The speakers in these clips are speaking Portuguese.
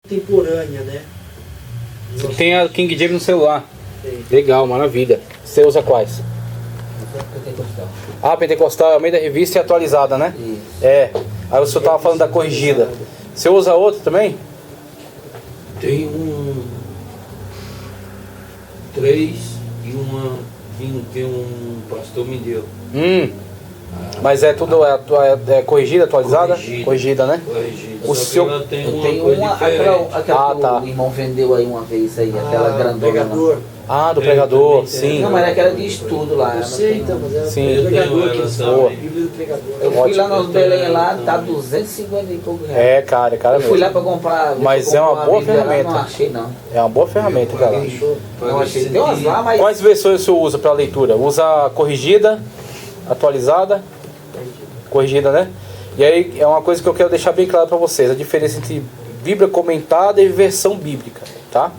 Contemporânea, né? Você tem a King James no celular. Tem. Legal, maravilha. Você usa quais? Pentecostal. Ah, Pentecostal é o meio da revista e atualizada, né? Isso. É. Aí o senhor estava falando da corrigida. Você usa outra também? Tem três e uma que um pastor me deu. Mas é tudo é corrigida, atualizada? Corrigida, né? Corrigida. O Só que seu- ela tem Eu uma tenho coisa uma, diferente. aquela que tá. o irmão vendeu aí uma vez aí, aquela grandona. Pregador. Ah, do Tem, pregador, também tem. sim. Não, mas é aquela de estudo lá. Eu ela sei, tem- então, mas é Sim. o pregador Eu que eles tenho falam. ela A Bíblia do pregador. Eu fui Ótimo. lá nos Eu Belém tenho lá, ela tá também. 250 e pouco reais. É, cara Eu fui lá mesmo. pra comprar. Mas pra é uma comprar boa Bíblia lá, ferramenta. Não achei não. É uma boa ferramenta, cara. Não achei. Tem umas lá, mas. Quais versões o senhor usa para leitura? Usa a corrigida, atualizada? Corrigida, né? E aí é uma coisa que eu quero deixar bem claro para vocês, a diferença entre Bíblia comentada e versão bíblica, tá?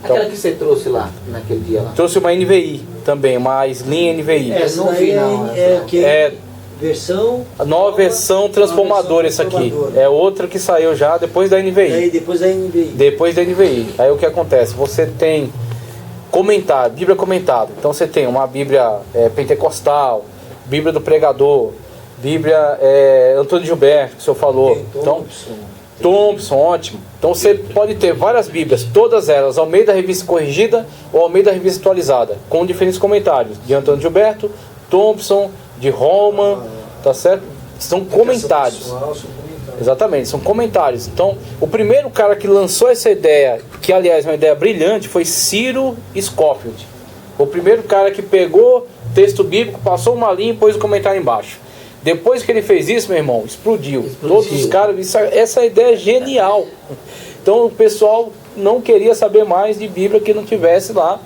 Aquela que você trouxe lá, naquele dia lá. Trouxe uma NVI também, uma Slim NVI. Essa não daí vi, não, é essa que É versão. a nova versão transformadora essa aqui. transformadora. É outra que saiu já depois da Daí NVI. depois a NVI. Depois da NVI. Aí o que acontece? Você tem comentário, Bíblia comentada. Então você tem uma Bíblia pentecostal, Bíblia do pregador, Bíblia Antônio Gilberto, que o senhor falou. Tem Então, Thompson. Thompson, ótimo. Então você pode ter várias Bíblias, todas elas ao meio da revista corrigida ou ao meio da revista atualizada, com diferentes comentários. De Antônio Gilberto, Thompson, de Roman, tá certo? São comentários. Pessoal, são comentários. Exatamente, são comentários. Então, o primeiro cara que lançou essa ideia, que aliás é uma ideia brilhante, foi Ciro Scofield. O primeiro cara que pegou texto bíblico, passou uma linha e pôs o comentário embaixo. Depois que ele fez isso, meu irmão, explodiu. Todos os caras, essa ideia é genial. Então o pessoal não queria saber mais de Bíblia que não tivesse lá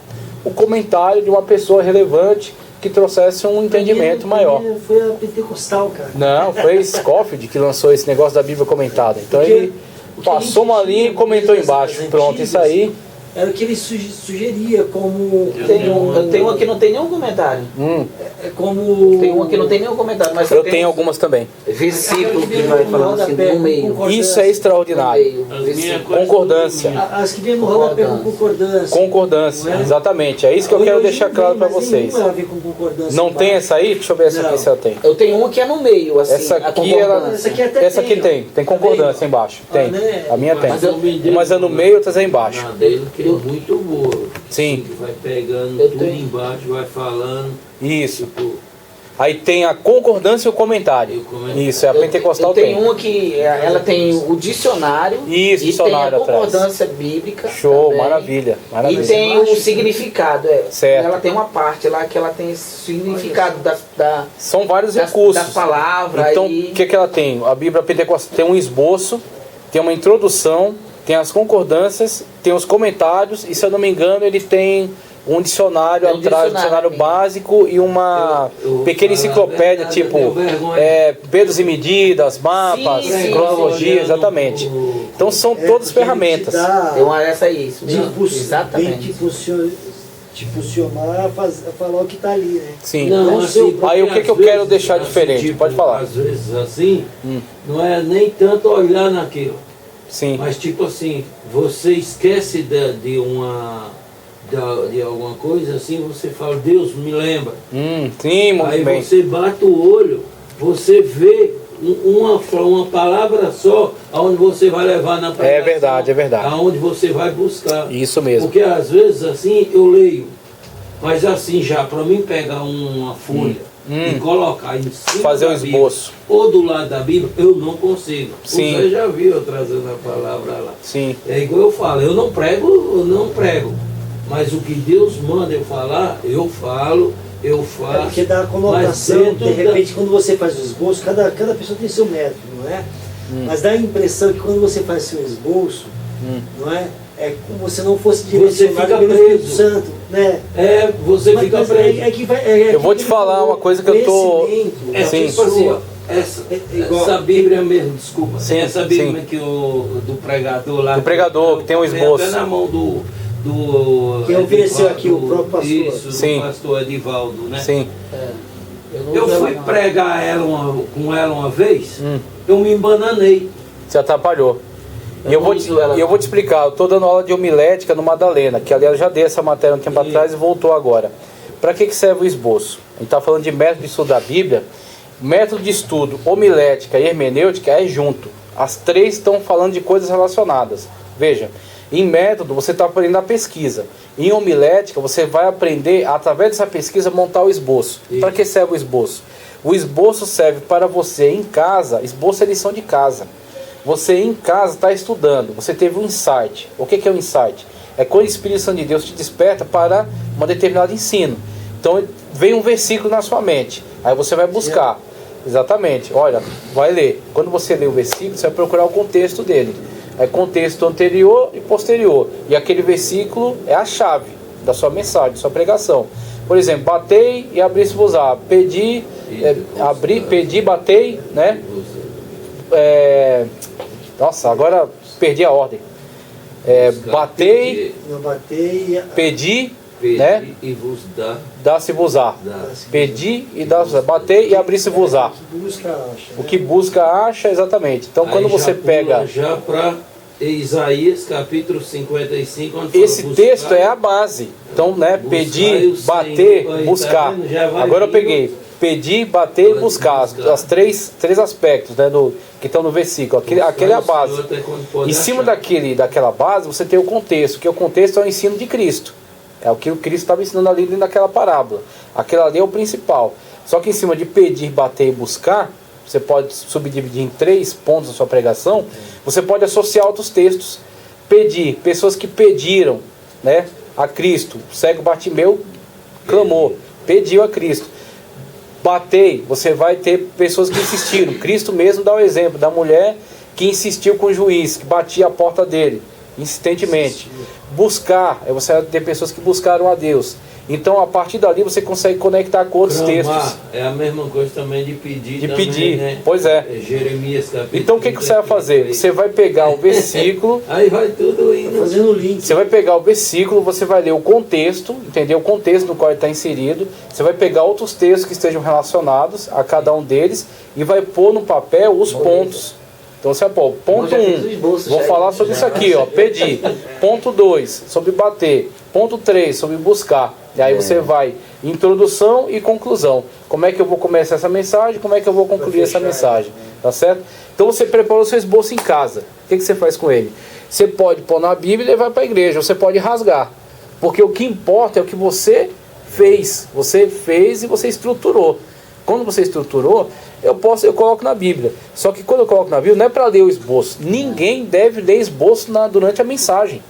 o comentário de uma pessoa relevante que trouxesse um entendimento maior. Foi a Pentecostal, cara. Não, foi Scofield que lançou esse negócio da Bíblia comentada. Então Porque ele o que a passou gente uma linha e tinha comentou nas embaixo. antigas, Pronto, isso aí. Era o que ele sugeria como. Eu tenho uma que não tem nenhum comentário. Como. Tem uma que não tem nenhum comentário, mas Eu tenho algumas também. versículo que vai falando assim no meio. Isso é extraordinário. As minhas Versículo. coisas Concordância. tudo minha. As que vem no rodapé com concordância. Concordância, Não é? exatamente. É isso que eu quero Hoje deixar não claro tem para mais vocês. nenhuma a ver com concordância Não tem embaixo. essa aí? Deixa eu ver essa aqui Não. se ela tem. Eu tenho uma que é no meio, assim. Essa a aqui, ela, concordância. Essa aqui até essa aqui tem concordância embaixo. Tem. né? A minha tem. Mas eu me dei Umas é no meio, outras é embaixo. Na dele que é muito boa. Sim. Que vai pegando Eu tudo tenho. embaixo, vai falando. Isso. Tipo, Aí tem a concordância e o comentário. E o comentário. Isso, é a pentecostal eu tenho tem. uma que ela tem o dicionário Isso, e dicionário tem a atrás. concordância bíblica. Show, também, maravilha. Maravilha. E tem o significado. Certo. Ela tem uma parte lá que ela tem esse significado da, São vários das, recursos. das palavras. Então, e o que ela tem? A Bíblia pentecostal tem um esboço, tem uma introdução, tem as concordâncias, tem os comentários, e se eu não me engano, ele tem um dicionário Tem um atrás, um dicionário, dicionário básico e uma Eu pequena falar a enciclopédia, verdade, eu tipo tenho vergonha. pesos e medidas, mapas, Sim, sim, cronologia, sim. exatamente. Então são todas ferramentas. tem uma dessa aí, isso De mesmo. Exatamente. te impulsionar a falar o que está ali, né? Sim. Não, assim, porque Aí o que às eu quero vezes, deixar assim, diferente? tipo, Pode falar. Às vezes assim, não é nem tanto olhar naquilo, Sim. mas tipo assim, você esquece de alguma coisa assim, você fala, Deus me lembra. Sim, muito Aí bem. você bate o olho, você vê uma palavra só, aonde você vai levar na pregação. É verdade, é verdade. Aonde você vai buscar. Isso mesmo. Porque às vezes assim eu leio, mas assim já para mim pegar uma folha e colocar em cima Fazer da o Bíblia, esboço. ou do lado da Bíblia, eu não consigo. Sim. Você já viu eu trazendo a palavra lá. Sim. É igual eu falo, eu não prego, mas o que Deus manda eu falar, eu falo, eu faço. É porque dá a mas conotação, dentro de repente, quando você faz o esboço, cada pessoa tem seu método, não é? Mas dá a impressão que quando você faz seu esboço, não é? É como se não fosse Você direcionado fica pelo Espírito preso. Santo, né? Você Mas- fica mas preso. Eu vou te falar uma coisa que eu tô- conhecimento É da Sim. tipo assim, ó, pessoa. igual- essa Bíblia mesmo, desculpa. Sim, essa Bíblia sim. que do pregador lá. Do pregador, que tem um esboço. Até na mão do Quem ofereceu Edivaldo, aqui, o próprio pastor. Isso, Sim. do pastor Edivaldo, né? Sim. Eu fui pregar com ela uma vez, eu me embananei. Se atrapalhou. E eu vou te explicar, eu estou dando aula de homilética no Madalena, que aliás eu já dei essa matéria um tempo atrás e voltou agora. Para que serve o esboço? A gente está falando de método de estudo da Bíblia. Método de estudo, homilética e hermenêutica é junto. As três estão falando de coisas relacionadas. Veja, em método você está aprendendo a pesquisa. Em homilética você vai aprender, através dessa pesquisa, montar o esboço. Para que serve o esboço? O esboço serve para você em casa. Esboço é lição de casa. Você em casa está estudando, você teve um insight. O que é um insight? É quando o Espírito Santo de Deus te desperta para um determinado ensino. Então vem um versículo na sua mente, aí você vai buscar. Exatamente, olha, vai ler. Quando você lê o versículo, você vai procurar o contexto dele. É contexto anterior e posterior. E aquele versículo é a chave da sua mensagem, da sua pregação. Por exemplo, batei e abri-se-vos-á. Pedi, batei, né? Nossa, agora perdi a ordem. Batei, pedi, né? E vos dá-se-vos-á. Pedi e dá-se-vos-á. Batei e abri-se-vos-á. O que busca, acha, exatamente. Então, quando você pega... Já para Isaías, capítulo 55, onde esse texto é a base. Então, né? Pedir, bater, buscar. Agora eu peguei. Pedir, bater e buscar. As três aspectos, né, que estão no versículo. Aquele é a base. Em cima daquela base, você tem o contexto. Que o contexto é o ensino de Cristo. É o que o Cristo estava ensinando ali naquela parábola. Aquela ali é o principal. Só que em cima de pedir, bater e buscar, você pode subdividir em 3 pontos da sua pregação. Você pode associar outros textos. Pedir, pessoas que pediram, né, a Cristo. O cego Bartimeu clamou, pediu a Cristo. Batei, você vai ter pessoas que insistiram. Cristo mesmo dá o exemplo da mulher que insistiu com o juiz, que batia a porta dele, insistentemente. Buscar, você vai ter pessoas que buscaram a Deus. Então, a partir dali, você consegue conectar com outros textos. É a mesma coisa também de pedir. De também, pedir, né? pois é. Jeremias, capítulo. Então, o que você vai fazer? Você vai pegar o versículo... Aí vai tudo indo. Fazendo o link. Você vai pegar o versículo, você vai ler o contexto, entender o contexto no qual ele está inserido. Você vai pegar outros textos que estejam relacionados a cada um deles e vai pôr no papel os pontos. Então você vai pôr, ponto 1, vou falar sobre isso aqui, ó, pedir. Ponto 2, sobre bater. Ponto 3, sobre buscar. E aí você vai, introdução e conclusão. Como é que eu vou começar essa mensagem, como é que eu vou concluir essa mensagem. Tá certo? Então você prepara o seu esboço em casa. O que você faz com ele? Você pode pôr na Bíblia e levar para a igreja, você pode rasgar. Porque o que importa é o que você fez. Você fez e você estruturou. Quando você estruturou, eu coloco na Bíblia. Só que quando eu coloco na Bíblia, não é para ler o esboço. Ninguém deve ler esboço durante a mensagem.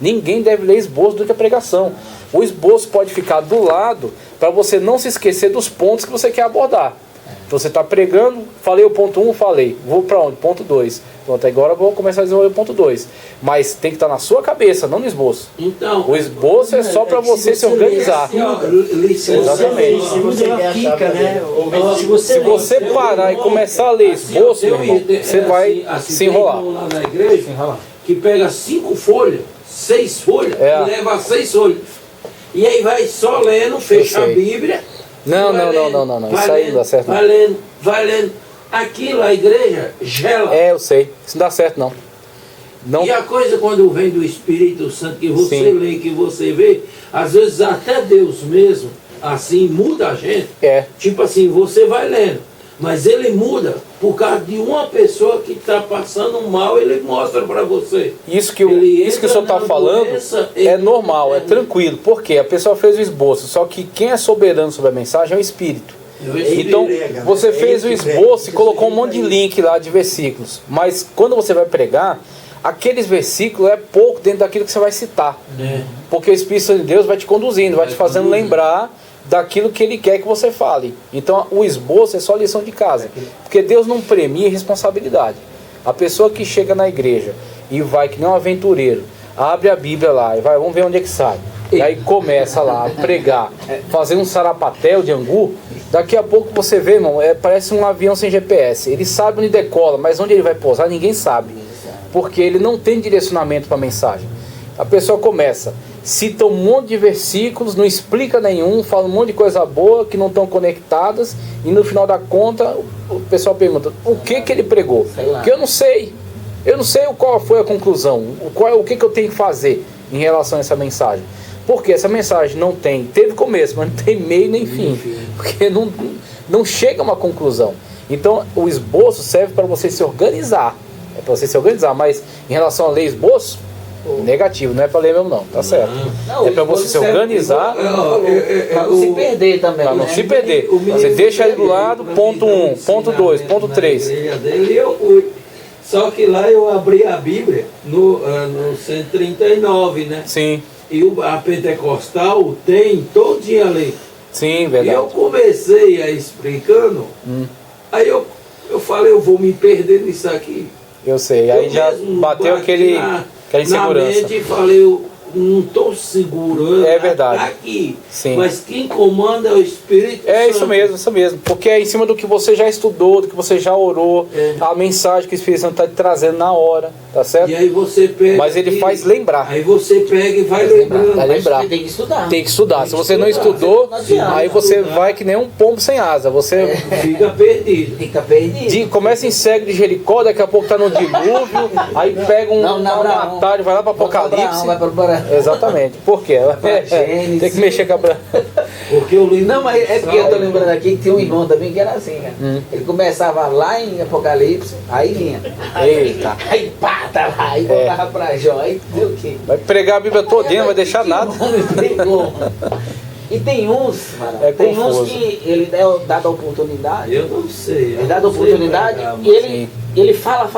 Ninguém deve ler esboço durante a pregação. O esboço pode ficar do lado para você não se esquecer dos pontos que você quer abordar. Então você está pregando, falei o ponto 1, falei. Vou para onde? Ponto 2. Pronto, agora eu vou começar a desenvolver o ponto 2. Mas tem que estar na sua cabeça, não no esboço. Então, o esboço é só para você se organizar. Exatamente. Se você fica, né? Se você parar e começar a ler esboço, meu irmão, você vai se enrolar. Lá na igreja, que pega 5 folhas, 6 folhas, e leva 6 folhas. E aí vai só lendo, fecha a Bíblia. Não. Isso aí não dá certo. Vai lendo. Aquilo, a igreja gela. Eu sei. Isso não dá certo, não. E a coisa quando vem do Espírito Santo, que você lê, que você vê, às vezes até Deus mesmo, assim, muda a gente. Tipo assim, você vai lendo, mas ele muda por causa de uma pessoa que está passando mal, ele mostra para você. Isso que o senhor está falando é normal, é tranquilo. Porque a pessoa fez o esboço, só que quem é soberano sobre a mensagem é o Espírito. Então, você fez o esboço e colocou um monte de link lá de versículos. Mas quando você vai pregar, aqueles versículos é pouco dentro daquilo que você vai citar. Porque o Espírito Santo de Deus vai te conduzindo, vai te fazendo lembrar daquilo que Ele quer que você fale. Então, o esboço é só lição de casa. Porque Deus não premia responsabilidade. A pessoa que chega na igreja e vai que nem um aventureiro, abre a Bíblia lá e vai, vamos ver onde é que sai. E aí começa lá a pregar, fazer um sarapatel de angu. Daqui a pouco você vê, irmão, parece um avião sem GPS. Ele sabe onde decola, mas onde ele vai pousar ninguém sabe. Porque ele não tem direcionamento para a mensagem. A pessoa começa, cita um monte de versículos, não explica nenhum, fala um monte de coisa boa que não estão conectadas. E no final da conta, o pessoal pergunta, o que ele pregou? Porque eu não sei. eu não sei qual foi a conclusão, o que eu tenho que fazer em relação a essa mensagem. Porque essa mensagem não teve começo, mas não tem meio nem fim. Porque não chega a uma conclusão. Então o esboço serve para você se organizar. É para você se organizar, mas em relação a ler esboço, negativo, não é para ler mesmo não, tá certo. Não, é para você se organizar. Para não se perder também. Para não se perder. Você deixa ele do lado, ponto 1, ponto 2, ponto 3. Dele eu fui. Só que lá eu abri a Bíblia no 139, né? Sim. E a Pentecostal tem todo dia ali. Sim, E verdade. eu comecei a explicando, aí eu falei, eu vou me perder nisso aqui. Eu sei, aí já mesmo bateu bati aquela na insegurança. mente e falei, eu não estou segurando É verdade. aqui. Sim. Mas quem comanda é o Espírito É Santo. isso mesmo. Porque é em cima do que você já estudou, do que você já orou, É. a mensagem que o Espírito Santo está te trazendo na hora, tá certo? E aí você pega. Mas ele faz lembrar. Aí você pega e vai lembrando. Vai lembrar. Tem que estudar. Tem que estudar. Se você não estudar. estudou, Não adianta. aí você vai que nem um pombo sem asa. Você Fica perdido. Fica perdido. começa em segue de Jericó, daqui a pouco tá no dilúvio, aí pega Não, na Abraão. uma tarde, vai lá para Apocalipse. Vai para Abraão. Exatamente. Por quê? Gênesis. Tem que mexer com a Porque o livro. Não, mas é porque eu tô lembrando aqui que tem um irmão também que era assim, né? Ele começava lá em Apocalipse, aí vinha. Eita. Aí pá, tá lá, aí voltava pra Jó, aí deu o quê? Vai pregar a Bíblia todinha, não vai deixar nada. E tem uns, mano, É tem confuso. uns que ele é dado a oportunidade, Eu não sei. ele dá a oportunidade e ele fala,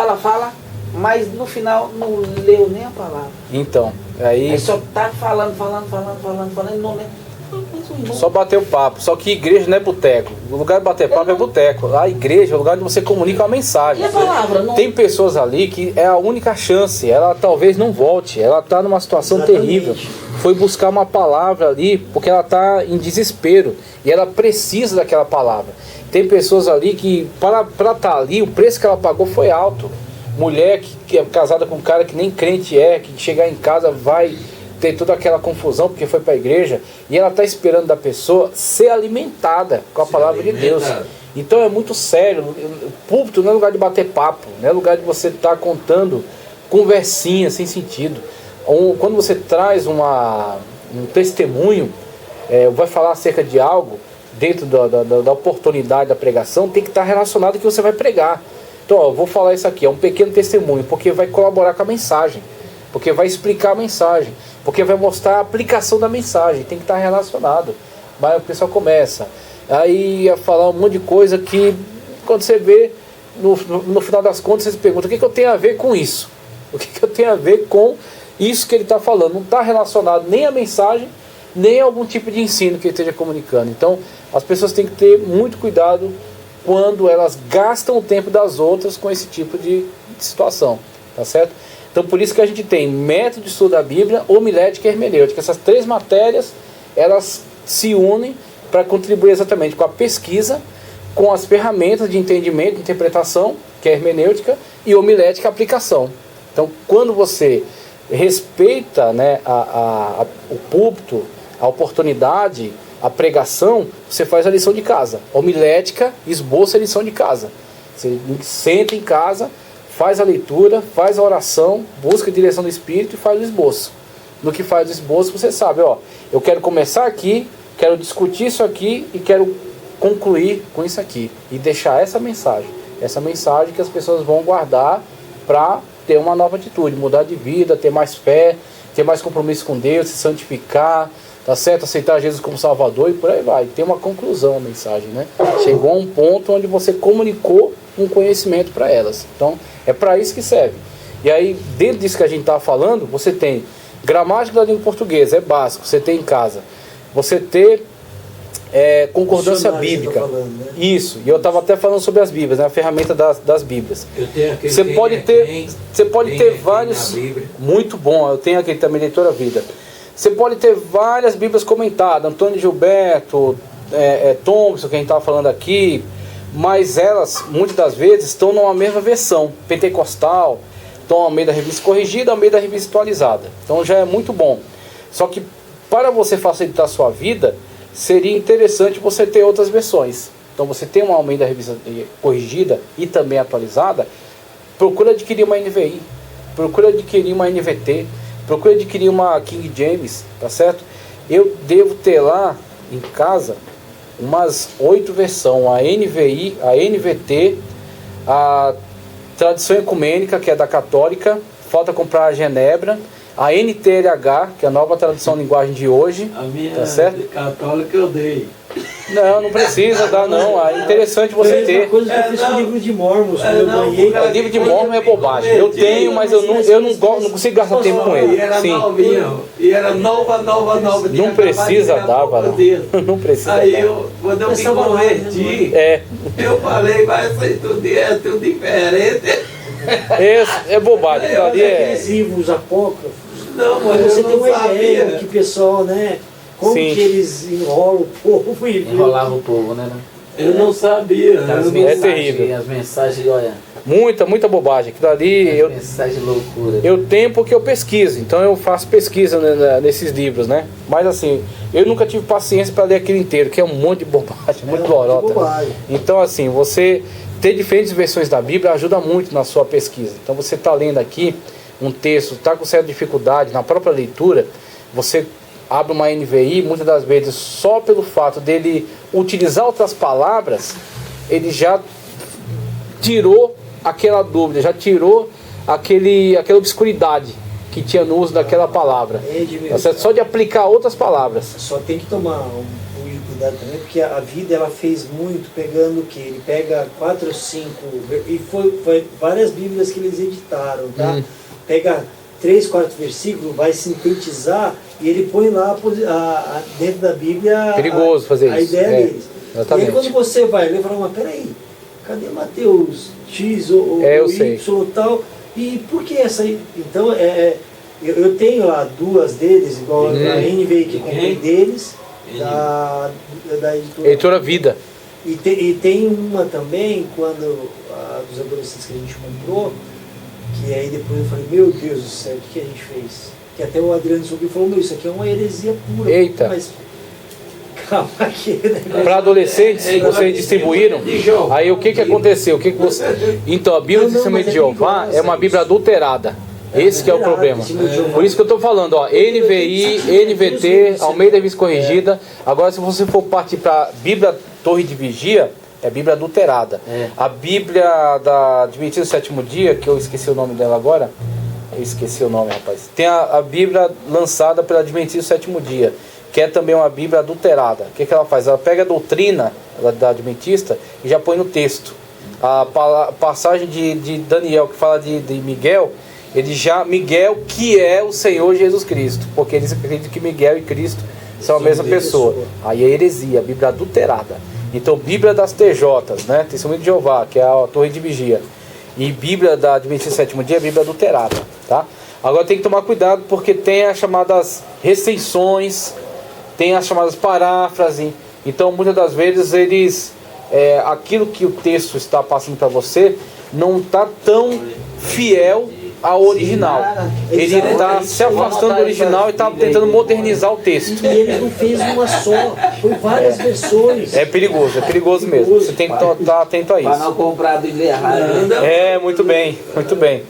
mas no final não leu nem a palavra. Então, aí Aí só tá falando, e não lê. Mas o irmão só bateu papo. Só que igreja não é boteco. O lugar de bater papo é boteco. A igreja é o lugar onde você comunica a mensagem. E a palavra? Não... Tem pessoas ali que é a única chance. Ela talvez não volte. Ela está numa situação Exatamente. terrível. Foi buscar uma palavra ali porque ela está em desespero. E ela precisa daquela palavra. Tem pessoas ali que, para estar ali, o preço que ela pagou foi alto. Mulher que é casada com um cara que nem crente que chegar em casa vai ter toda aquela confusão porque foi para a igreja e ela está esperando da pessoa ser alimentada com a palavra de Deus. Então é muito sério. O púlpito não é lugar de bater papo, não é lugar de você estar contando conversinha sem sentido. Quando você traz um testemunho, vai falar acerca de algo dentro da oportunidade da pregação, tem que estar relacionado ao que você vai pregar. Então, eu vou falar isso aqui, é um pequeno testemunho, porque vai colaborar com a mensagem, porque vai explicar a mensagem, porque vai mostrar a aplicação da mensagem, tem que estar relacionado. Mas o pessoal começa aí a falar um monte de coisa que, quando você vê, no final das contas, você se pergunta, o que eu tenho a ver com isso? O que eu tenho a ver com isso que ele está falando? Não está relacionado nem a mensagem, nem a algum tipo de ensino que ele esteja comunicando. Então, as pessoas têm que ter muito cuidado quando elas gastam o tempo das outras com esse tipo de situação, tá certo? Então por isso que a gente tem método de estudo da Bíblia, homilética e hermenêutica. Essas três matérias, elas se unem para contribuir exatamente com a pesquisa, com as ferramentas de entendimento, de interpretação, que é a hermenêutica, e homilética, a aplicação. Então quando você respeita, né, o púlpito, a oportunidade, a pregação, você faz a lição de casa. Homilética, esboça a lição de casa. Você senta em casa, faz a leitura, faz a oração, busca a direção do Espírito e faz o esboço. No que faz o esboço, você sabe, eu quero começar aqui, quero discutir isso aqui e quero concluir com isso aqui. E deixar essa mensagem que as pessoas vão guardar para ter uma nova atitude, mudar de vida, ter mais fé, ter mais compromisso com Deus, se santificar, tá certo? Aceitar Jesus como Salvador e por aí vai. Tem uma conclusão a mensagem, né? Chegou a um ponto onde você comunicou um conhecimento para elas. Então, é para isso que serve. E aí, dentro disso que a gente está falando, você tem gramática da língua portuguesa, é básico, você tem em casa. Você ter concordância bíblica. Falando, né? Isso. E eu estava até falando sobre as Bíblias, né? A ferramenta das Bíblias. Eu tenho aquele Você pode ter vários. na Bíblia. Muito bom. Eu tenho aqui também Leitura Vida. Você pode ter várias Bíblias comentadas, Antônio Gilberto, Thompson, que a gente estava falando aqui, mas elas, muitas das vezes, estão numa mesma versão, pentecostal, estão ao meio da revista corrigida, ao meio da revista atualizada. Então já é muito bom. Só que para você facilitar a sua vida, seria interessante você ter outras versões. Então você tem uma Almeida Revista corrigida e também atualizada, procura adquirir uma NVI, procura adquirir uma NVT, procura adquirir uma King James, tá certo? Eu devo ter lá em casa umas 8 versões, a NVI, a NVT, a Tradição Ecumênica, que é da Católica, falta comprar a Genebra, a NTLH, que é a nova tradução linguagem de hoje. A minha tá certo? católica eu dei. Não precisa dar não, é interessante você ter. Uma coisa que eu fiz com o livro de Mormons, quando eu ganhei. O livro de Mormon é bobagem, eu tenho, mas eu não consigo gastar tempo com ele. E era Sim. novinho, e era nova. Não precisa dar, varão. Não precisa Aí dar. quando eu me converti, eu falei, vai ser tudo diferente. É bobagem, aquilo ali Aqueles livros apócrifos, Não, mas você eu tem não uma ideia sabia. que o pessoal, né? Como Sim. que eles enrolam o povo e Enrolava o povo, né? Eu não sabia. As eu não- mensagens, terrível. As mensagens, olha, Muita bobagem. Aquilo ali as mensagens loucura. eu tenho porque eu pesquiso, então eu faço pesquisa nesses livros, né? Mas assim, eu nunca tive paciência para ler aquilo inteiro, que é um monte de bobagem, muito lorota. bobagem. Então assim, você ter diferentes versões da Bíblia ajuda muito na sua pesquisa. Então você está lendo aqui um texto, está com certa dificuldade na própria leitura, você abre uma NVI, muitas das vezes só pelo fato dele utilizar outras palavras, ele já tirou aquela dúvida, já tirou aquela obscuridade que tinha no uso daquela palavra. Tá certo? Só de aplicar outras palavras. Só tem que tomar um cuidado também, porque a vida ela fez muito pegando o que? Ele pega 4 ou 5, e foi várias bíblias que eles editaram, tá? Pega 3, 4 versículos, vai sintetizar e ele põe lá dentro da Bíblia Perigoso fazer a isso. ideia deles. Exatamente. E aí quando você vai ler, fala, mas peraí, cadê Mateus X ou eu Y sei. ou tal? E por que essa aí? Então, eu tenho lá 2 deles, igual a NVI que eu comprei deles, da editora. Editora Vida. E tem uma também, quando dos adolescentes que a gente comprou, que aí depois eu falei, meu Deus do céu, o que a gente fez? Que até o Adriano Sobrinho falou, meu, isso aqui é uma heresia pura. Eita. Mas calma aqui, né? Para adolescentes, vocês distribuíram. Aí o que aconteceu? Então, a Bíblia do Testemunho de Jeová é uma Bíblia adulterada. Esse que é o problema. Por isso que eu estou falando, ó, NVI, NVT, Almeida Revista Corrigida. Agora, se você for partir para Bíblia Torre de Vigia, é Bíblia adulterada. A Bíblia da Adventista do Sétimo Dia, que eu esqueci o nome dela agora. Eu esqueci o nome, rapaz. Tem a Bíblia lançada pela Adventista do Sétimo Dia, que é também uma Bíblia adulterada. O que ela faz? Ela pega a doutrina da Adventista e já põe no texto. A passagem de Daniel, que fala de Miguel, Miguel, que é o Senhor Jesus Cristo, porque eles acreditam que Miguel e Cristo são a mesma pessoa. Aí é heresia, a Bíblia adulterada. Então, Bíblia das TJs, né? Testemunho de Jeová, que é a Torre de Vigia. E Bíblia da Adventista do Sétimo Dia é Bíblia adulterada, tá? Agora tem que tomar cuidado, porque tem as chamadas restrições, tem as chamadas paráfrase. Então, muitas das vezes, aquilo que o texto está passando para você não está tão fiel ao original. Ele está se afastando do original e está tentando modernizar o texto. E ele não fez uma só, foi várias versões. É perigoso mesmo. Você tem que estar atento a Para isso. não comprar a Bíblia errada. Muito bem.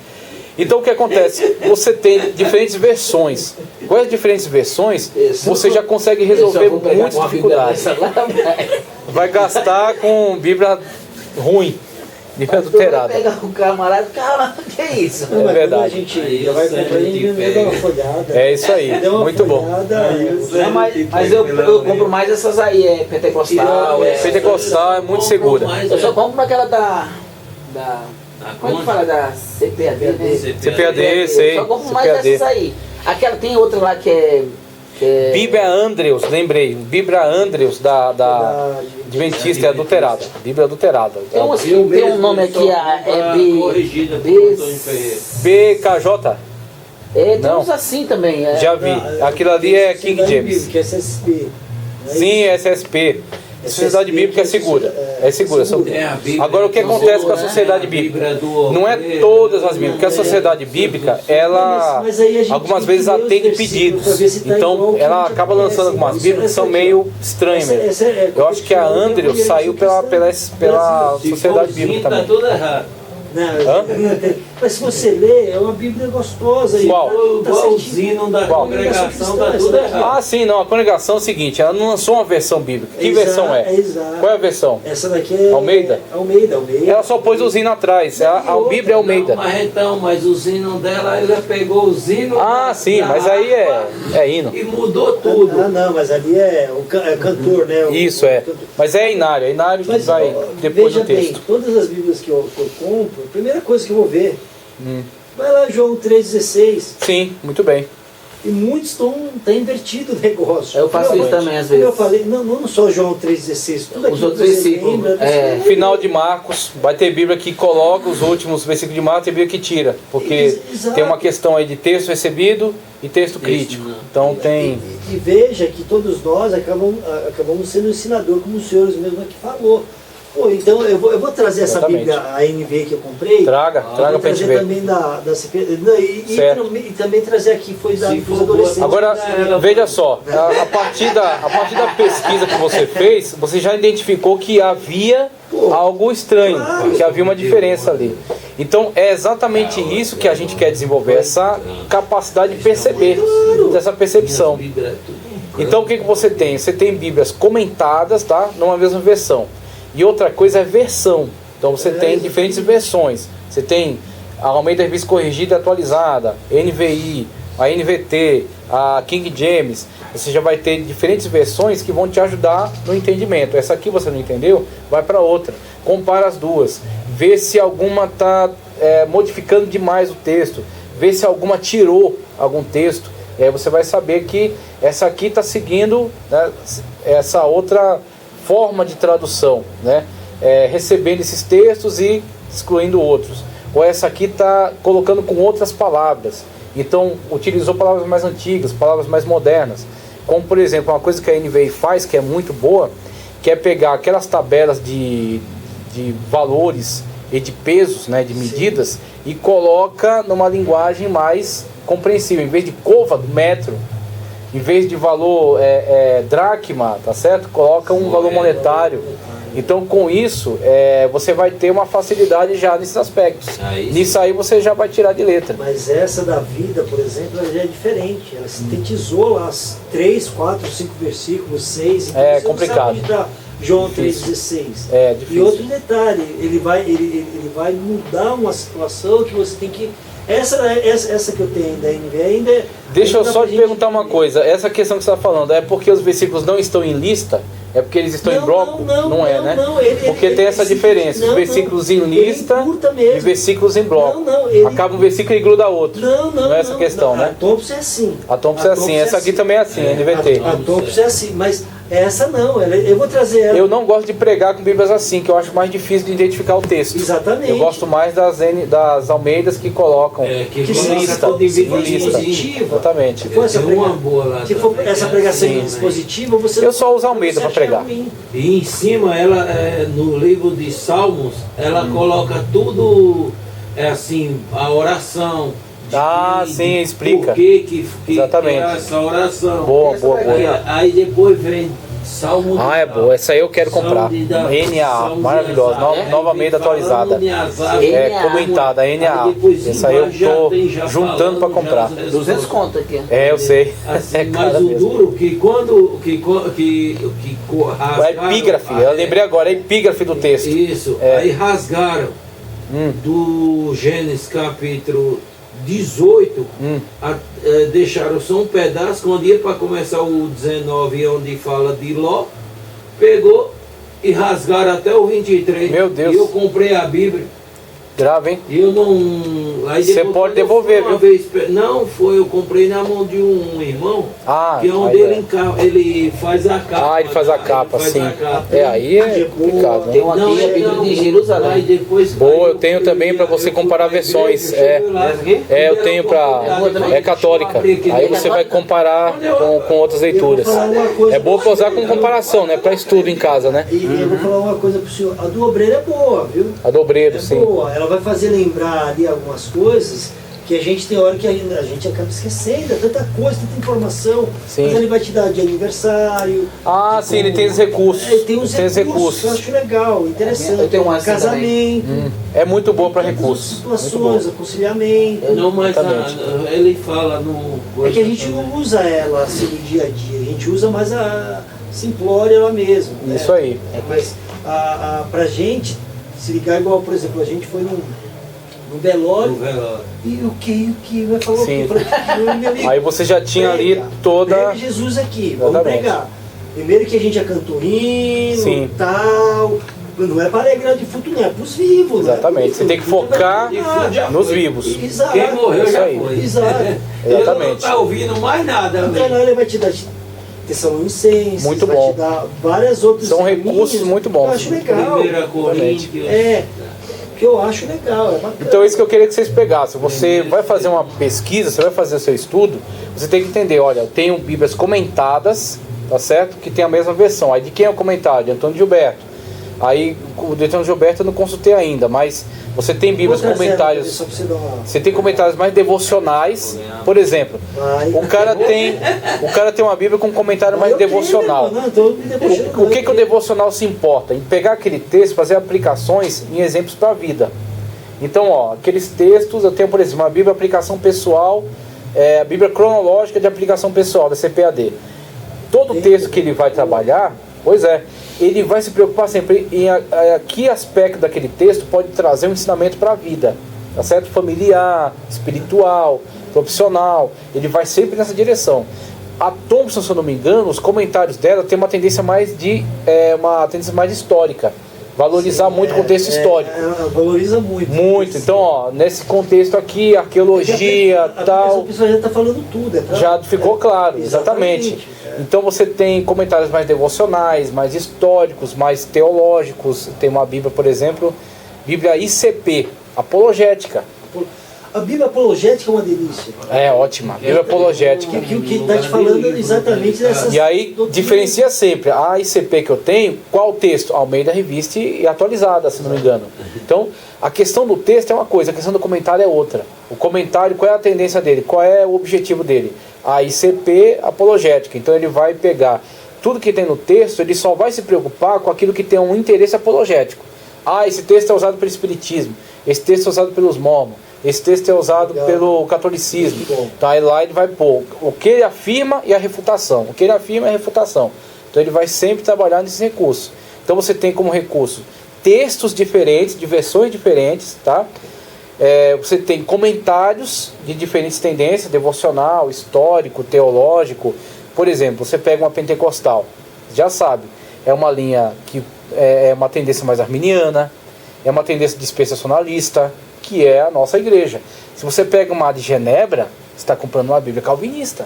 Então o que acontece? Você tem diferentes versões. Com as diferentes versões, você já consegue resolver muitas dificuldades. Vai gastar com Bíblia ruim, Bíblia adulterada. Pega o camarada, caramba, que é isso? Não, mas verdade. quando a gente já vai comprar, a gente dá uma folhada. É isso aí, Dá uma muito bom. folhada, Não, mas eu compro mais essas aí, pentecostal. Pentecostal é muito segura. Eu só compro aquela da como é que fala? Da CPAD, né? CPAD, sei. Só compro mais CPAD. essas aí. Aquela tem outra lá que é Bíblia Andrews, lembrei. Bíblia Andrews da Adventista é adulterada. Bíblia adulterada. tem um nome aqui, corrigida por B. Antônio Ferreira. BKJ? Tem Não. uns assim também. Já vi. Aquilo ali é King James. Que é SSP. Sim, SSP. A Sociedade Bíblica é segura. É segura. Agora, o que acontece com a Sociedade Bíblica? Não é todas as Bíblias, porque a Sociedade Bíblica, ela algumas vezes atende pedidos. Então, ela acaba lançando algumas Bíblias que são meio estranhas mesmo. Eu acho que a Andrews saiu pela Sociedade Bíblica Está também. tudo errado. Mas se você ler, é uma Bíblia gostosa. Qual? Igualzinho da congregação, tá tudo errado. Ah, sim, não. A congregação é o seguinte, ela não lançou uma versão bíblica. Que versão é? Exato. Qual é a versão? Essa daqui é... Almeida? Almeida. Ela só pôs o hino atrás. A Bíblia é Almeida. Mas o hino dela, ela pegou o hino... Ah, sim, mas aí é hino. E mudou tudo. Não, mas ali é o cantor, né? Isso, é. Mas é Inário. É Inário que vai depois do texto. Bem, todas as Bíblias que eu compro, a primeira coisa que eu vou ver, vai lá João 3,16. Sim, muito bem. E muitos estão invertido o negócio. Eu faço isso também às vezes. Eu falei, não só João 3,16, tudo os outros versículos. Final de Marcos, vai ter Bíblia que coloca os últimos versículos de Marcos e Bíblia que tira. Porque tem uma questão aí de texto recebido e texto crítico. Então tem... E veja que todos nós acabamos sendo ensinador, como os senhores mesmo aqui falou. Pô, então eu vou trazer essa Bíblia, a NVI que eu comprei. Traga pra gente ver. Também da CP, e também trazer aqui, foi da dos adolescentes. Agora, veja só, a partir da pesquisa que você fez, você já identificou que havia algo estranho, que havia uma diferença ali. Então é exatamente isso que a gente quer desenvolver, essa capacidade de perceber, dessa percepção. Então o que você tem? Você tem Bíblias comentadas, tá? Numa mesma versão. E outra coisa é versão. Então você tem diferentes versões. Você tem a Almeida Revista Corrigida e Atualizada, NVI, a NVT, a King James. Você já vai ter diferentes versões que vão te ajudar no entendimento. Essa aqui você não entendeu, vai para outra. Compara as duas. Vê se alguma está modificando demais o texto. Vê se alguma tirou algum texto. E aí você vai saber que essa aqui está seguindo, né, essa outra forma de tradução, né? Recebendo esses textos e excluindo outros. Ou essa aqui está colocando com outras palavras. Então, utilizou palavras mais antigas, palavras mais modernas. Como, por exemplo, uma coisa que a NVI faz, que é muito boa, que é pegar aquelas tabelas de valores e de pesos, né, de medidas, e coloca numa linguagem mais compreensível. Em vez de côvado, metro. Em vez de valor dracma, tá certo? Coloca um valor monetário. Então, com isso, você vai ter uma facilidade já nesses aspectos. Nisso aí você já vai tirar de letra. Mas essa da vida, por exemplo, ela já é diferente. Ela sintetizou lá 3, 4, 5 versículos, 6. Então é complicado. João 3,16. É difícil. E outro detalhe, ele vai mudar uma situação que você tem que... Essa que eu tenho da NVI ainda... Deixa eu só te perguntar uma coisa. Essa questão que você está falando, é porque os versículos não estão em lista? É porque eles estão em bloco? Não é, né? Porque tem essa diferença. Os versículos em lista e versículos em bloco. Acaba um versículo e gruda outro. Não é essa questão, né? A Thompson é assim. A Thompson é assim. Essa aqui também é assim, a NVT. A Thompson é assim, mas essa não. Eu vou trazer ela. Eu não gosto de pregar com Bíblias assim, que eu acho mais difícil de identificar o texto. Exatamente. Eu gosto mais das Almeidas que colocam que lista. Exatamente. Se for essa pregação expositiva, você... Eu só uso Almeida para pregar. E em cima, ela no livro de Salmos, ela coloca tudo, assim, a oração. Sim, explica. Por que exatamente. É essa oração. Boa. Aí depois vem Salmo... é boa. Essa aí eu quero comprar. NAA, maravilhosa. Nova Almeida atualizada. Comentada, NAA. Essa aí eu tô juntando para comprar. 200 conto aqui. É, eu sei. Assim, mas o duro que quando... A epígrafe, eu lembrei agora, a epígrafe do texto. Isso, aí rasgaram do Gênesis capítulo 18, deixaram só um pedaço, quando ia para começar o 19, onde fala de Ló, pegou e rasgaram até o 23. Meu Deus. E eu comprei a Bíblia. Grave, hein? E eu não... Você pode devolver, viu? Não, eu comprei na mão de um irmão, que é onde ele faz a capa. Ele faz a capa, sim. Aí é complicado, né? Tem uma aqui, a Bíblia de Jerusalém. Boa, eu tenho também para você comparar versões. Eu tenho para... É católica. Aí você vai comparar com outras leituras. É boa para usar com comparação, né? Para estudo em casa, né? E eu vou falar uma coisa pro senhor. A do obreiro é boa, viu? A do obreiro, sim. Boa. Ela vai fazer lembrar ali algumas coisas que a gente tem hora que a gente acaba esquecendo, é tanta coisa, tanta informação. Sim. Mas ele vai te dar de aniversário. Sim, ele tem os recursos. Ele tem os recursos. Eu acho legal, interessante. Eu tenho um assim casamento. É muito boa para recursos. Situações, aconselhamento. Não, mas ele fala no... É que a gente não usa ela assim no dia a dia, a gente usa mais a simplória ela mesma. Né? Isso aí. Mas pra gente se ligar igual, por exemplo, a gente foi no velório. E o que vai falar Sim. o quê? Aí você já tinha ali toda... Prega Jesus aqui, vamos pregar. Primeiro que a gente já cantou hino e tal. Não é para alegrar de futuro, não é para os vivos. Exatamente, você tem que focar nos vivos. Exato. Quem morreu já foi. Exato. Exatamente. Ele não está ouvindo mais nada. Então ele vai te dar Tessalonicenses, muito vai bom. te dar várias outras. São recursos muito bons. Eu acho legal. 1 Coríntios. Que eu acho legal, é bacana. Então é isso que eu queria que vocês pegassem. Você vai fazer uma pesquisa, você vai fazer o seu estudo, você tem que entender, olha, eu tenho Bíblias comentadas, tá certo? Que tem a mesma versão. Aí de quem é o comentário? De Antônio Gilberto. Aí o de Antônio Gilberto eu não consultei ainda, mas você tem Bíblias comentários. Você tem comentários mais devocionais. Por exemplo, o cara tem uma Bíblia com um comentário mais devocional. O que o devocional se importa? Em pegar aquele texto, fazer aplicações em exemplos para a vida. Então, aqueles textos, eu tenho, por exemplo, uma Bíblia aplicação pessoal, a Bíblia cronológica de aplicação pessoal, da CPAD. Todo texto que ele vai trabalhar, ele vai se preocupar sempre em que aspecto daquele texto pode trazer um ensinamento para a vida, tá certo? Familiar, espiritual, profissional, ele vai sempre nessa direção. A Thompson, se eu não me engano, os comentários dela tem uma tendência mais histórica, valorizar muito o contexto histórico. Valoriza muito. Muito. Então, nesse contexto aqui, arqueologia, tal. A pessoa já está falando tudo. Já ficou claro, exatamente. Então você tem comentários mais devocionais, mais históricos, mais teológicos. Tem uma Bíblia, por exemplo, Bíblia ICP, apologética. A Bíblia apologética é uma delícia. É ótima. Bíblia apologética. Que está te falando exatamente dessas. E aí diferencia sempre a ICP que eu tenho, qual o texto? Almeida Revista e atualizada, se não me engano. Então, a questão do texto é uma coisa, a questão do comentário é outra. O comentário, qual é a tendência dele? Qual é o objetivo dele? A ICP apologética. Então ele vai pegar tudo que tem no texto, ele só vai se preocupar com aquilo que tem um interesse apologético. Esse texto é usado pelo Espiritismo, esse texto é usado pelos Mormons, esse texto é usado pelo catolicismo. Então aí lá ele vai pôr o que ele afirma e a refutação. O que ele afirma é a refutação. Então ele vai sempre trabalhar nesse recurso. Então você tem como recurso textos diferentes, de versões diferentes, tá? Você tem comentários de diferentes tendências, devocional, histórico, teológico. Por exemplo, você pega uma pentecostal, já sabe, é uma linha que é uma tendência mais arminiana, é uma tendência dispensacionalista, que é a nossa igreja. Se você pega uma de Genebra, você está comprando uma Bíblia calvinista,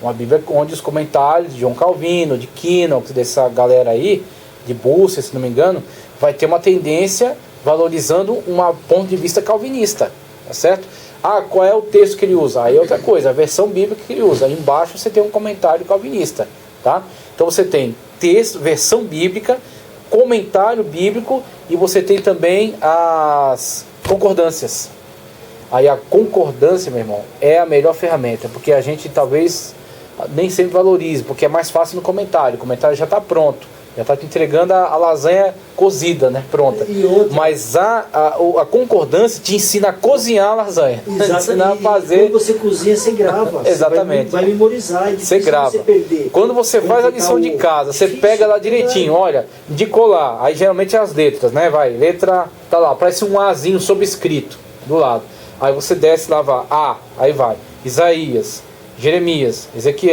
uma Bíblia onde os comentários de João Calvino, de Knox, dessa galera aí, de Bússia, se não me engano, vai ter uma tendência valorizando um ponto de vista calvinista, tá certo? Qual é o texto que ele usa? Aí é outra coisa, a versão bíblica que ele usa. Aí embaixo você tem um comentário calvinista, tá? Então você tem texto, versão bíblica, comentário bíblico e você tem também as concordâncias. Aí a concordância, meu irmão, é a melhor ferramenta, porque a gente talvez nem sempre valorize, porque é mais fácil no comentário. O comentário já está pronto. Já está te entregando a lasanha cozida, né? Pronta. Mas a concordância te ensina a cozinhar a lasanha. Ensina a fazer. Quando você cozinha, você grava. Exatamente. Você vai memorizar. Você grava. Você perder. Quando você faz a lição de casa, você pega lá direitinho. Olha, indicou lá. Aí geralmente é as letras, né? Letra, tá lá, parece um Azinho sobrescrito do lado. Aí você desce lá, vai. Aí vai. Isaías, Jeremias, Ezequiel.